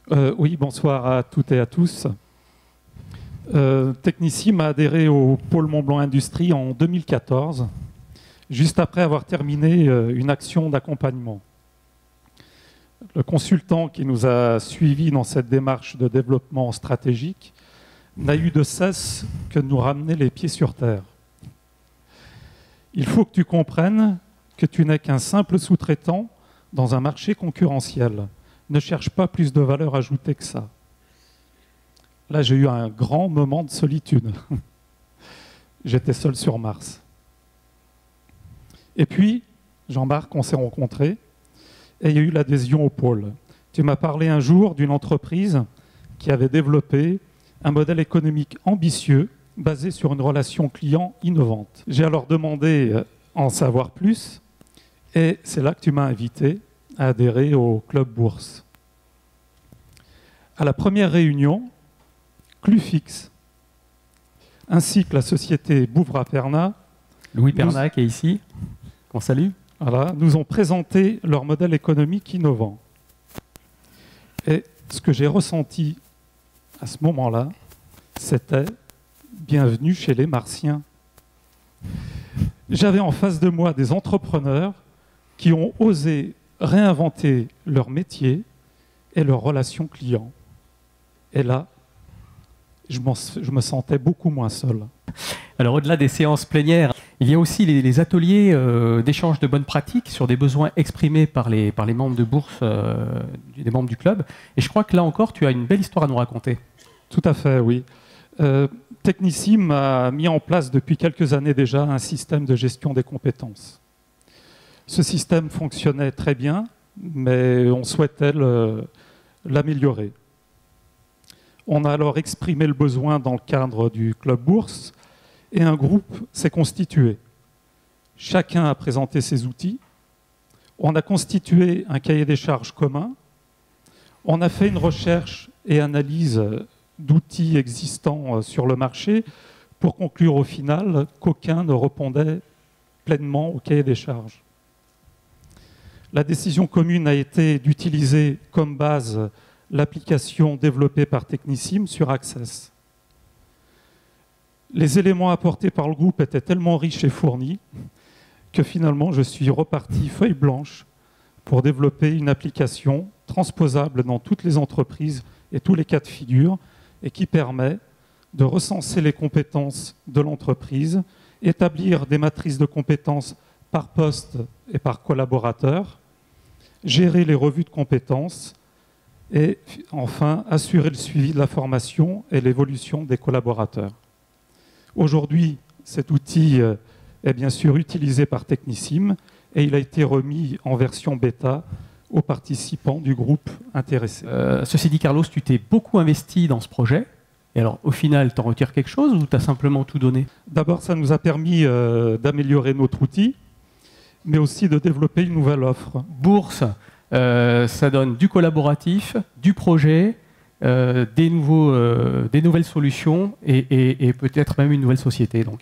Oui, bonsoir à toutes et à tous. Technissim a adhéré au pôle Mont-Blanc Industrie en 2014, juste après avoir terminé une action d'accompagnement. Le consultant qui nous a suivis dans cette démarche de développement stratégique n'a eu de cesse que de nous ramener les pieds sur terre. Il faut que tu comprennes que tu n'es qu'un simple sous-traitant dans un marché concurrentiel. Ne cherche pas plus de valeur ajoutée que ça. Là, j'ai eu un grand moment de solitude. J'étais seul sur Mars. Et puis, Jean-Marc, on s'est rencontrés et il y a eu l'adhésion au pôle. Tu m'as parlé un jour d'une entreprise qui avait développé un modèle économique ambitieux basé sur une relation client innovante. J'ai alors demandé à en savoir plus et c'est là que tu m'as invité à adhérer au Club Bourse. À la première réunion, Clufix, ainsi que la société Bouvra-Perna, Louis Perna qui est ici, qu'on salue, voilà, nous ont présenté leur modèle économique innovant. Et ce que j'ai ressenti à ce moment-là, c'était « Bienvenue chez les Martiens ». J'avais en face de moi des entrepreneurs qui ont osé réinventer leur métier et leurs relations clients. Et là, je me sentais beaucoup moins seul. Alors au-delà des séances plénières, il y a aussi les ateliers d'échange de bonnes pratiques sur des besoins exprimés par les membres de bourse, des membres du club. Et je crois que là encore, tu as une belle histoire à nous raconter. Tout à fait, oui. Technissim a mis en place depuis quelques années déjà un système de gestion des compétences. Ce système fonctionnait très bien, mais on souhaitait l'améliorer. On a alors exprimé le besoin dans le cadre du Club Bourse et un groupe s'est constitué. Chacun a présenté ses outils. On a constitué un cahier des charges commun. On a fait une recherche et analyse d'outils existants sur le marché pour conclure au final qu'aucun ne répondait pleinement au cahier des charges. La décision commune a été d'utiliser comme base l'application développée par Technissim sur Access. Les éléments apportés par le groupe étaient tellement riches et fournis que finalement je suis reparti feuille blanche pour développer une application transposable dans toutes les entreprises et tous les cas de figure et qui permet de recenser les compétences de l'entreprise, établir des matrices de compétences par poste et par collaborateur, gérer les revues de compétences et enfin assurer le suivi de la formation et l'évolution des collaborateurs. Aujourd'hui, cet outil est bien sûr utilisé par Technissim et il a été remis en version bêta aux participants du groupe intéressé. Ceci dit, Carlos, tu t'es beaucoup investi dans ce projet. Et alors, au final, tu en retires quelque chose ou tu as simplement tout donné? D'abord, ça nous a permis d'améliorer notre outil, mais aussi de développer une nouvelle offre. Bourse, ça donne du collaboratif, du projet, des nouvelles solutions et peut-être même une nouvelle société. Donc.